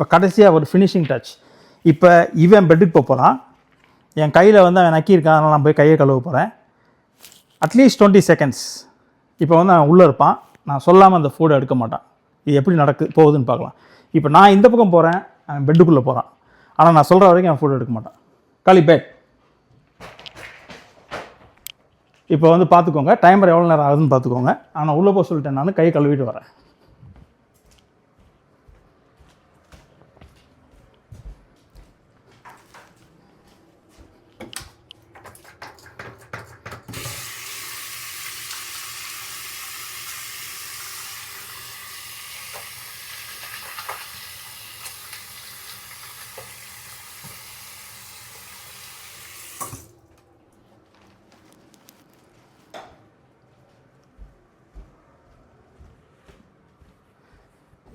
இப்போ கடைசியாக ஒரு ஃபினிஷிங் டச். இப்போ இவன் பெட்டுக்கு போகிறான், என் கையில் வந்து அவன் நக்கியிருக்கான், அதனால் நான் போய் கையை கழுவ போகிறேன். At least 20 seconds. இப்போ வந்து அவன் உள்ளே இருப்பான், நான் சொல்லாமல் அந்த ஃபுட்டை எடுக்க மாட்டான். இது எப்படி போகுதுன்னு பார்க்கலாம். இப்போ நான் இந்த பக்கம் போகிறேன், அவன் பெட்டுக்குள்ளே போகிறான், ஆனால் நான் சொல்கிற வரைக்கும் அவன் ஃபுட் எடுக்க மாட்டான். காலி பேட். இப்போ வந்து பார்த்துக்கோங்க, டைமர் எவ்வளோ நேரம் ஆகுதுன்னு பார்த்துக்கோங்க. ஆனால் உள்ளே போக சொல்லிட்டேன், நான் கை கழுவிட்டு வரேன்.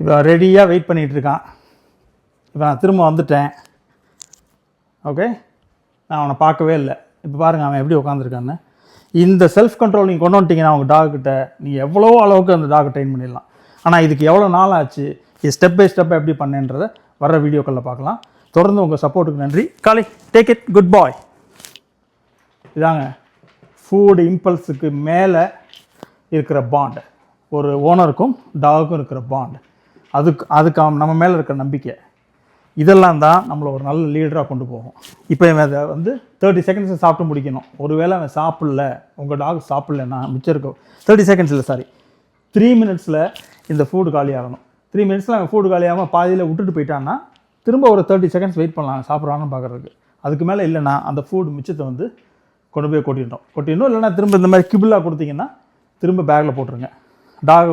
இப்போ ரெடியாக வெயிட் பண்ணிகிட்டு இருக்கான். இப்போ நான் திரும்ப வந்துட்டேன். ஓகே, நான் அவனை பார்க்கவே இல்லை. இப்போ பாருங்கள் அவன் எப்படி உட்காந்துருக்கான்னு. இந்த செல்ஃப் கண்ட்ரோல் நீங்கள் கொண்டு வந்துட்டீங்கன்னா அவங்க டாக்கிட்ட நீங்கள் எவ்வளோ அளவுக்கு அந்த டாக்கை ட்ரெயின் பண்ணிடலாம். ஆனால் இதுக்கு எவ்வளோ நாள் ஆச்சு, இது ஸ்டெப் பை ஸ்டெப் எப்படி பண்ணேன்றதை வர வீடியோக்களில் பார்க்கலாம். தொடர்ந்து உங்கள் சப்போர்ட்டுக்கு நன்றி. காலி, டேக் இட், குட் பாய். இதாங்க ஃபுட் இம்பல்ஸுக்கு மேலே இருக்கிற பாண்ட், ஒரு ஓனருக்கும் டாகுக்கும் இருக்கிற பாண்ட். அதுக்கு நம்ம மேலே இருக்கிற நம்பிக்கை, இதெல்லாம் தான் நம்மளை ஒரு நல்ல லீடராக கொண்டு போகும். இப்போ இவன் அதை வந்து 30 செகண்ட்ஸில் சாப்பிட்டு முடிக்கணும். ஒருவேளை அவன் சாப்பிடல, உங்கள் டாக் சாப்பிட்லன்னா மிச்சம் இருக்கும் 30 செகண்ட்ஸ் இல்லை, சாரி 3 மினிட்ஸில் இந்த ஃபுட் காலியாகணும். 3 மினிட்ஸில் அவன் ஃபுட் காலியாகாமல் பாதியில் விட்டுட்டு போயிட்டான்னா திரும்ப ஒரு 30 செகண்ட்ஸ் வெயிட் பண்ணலாம் சாப்பிட்றான்னு பார்க்குறதுக்கு. அதுக்கு மேலே இல்லைன்னா அந்த ஃபுட் மிச்சத்தை வந்து கொண்டு போய் கொட்டிடணும். இல்லைன்னா திரும்ப இந்த மாதிரி கிபிளாக கொடுத்தீங்கன்னா திரும்ப பேக்கில் போட்டுருங்க. டாக்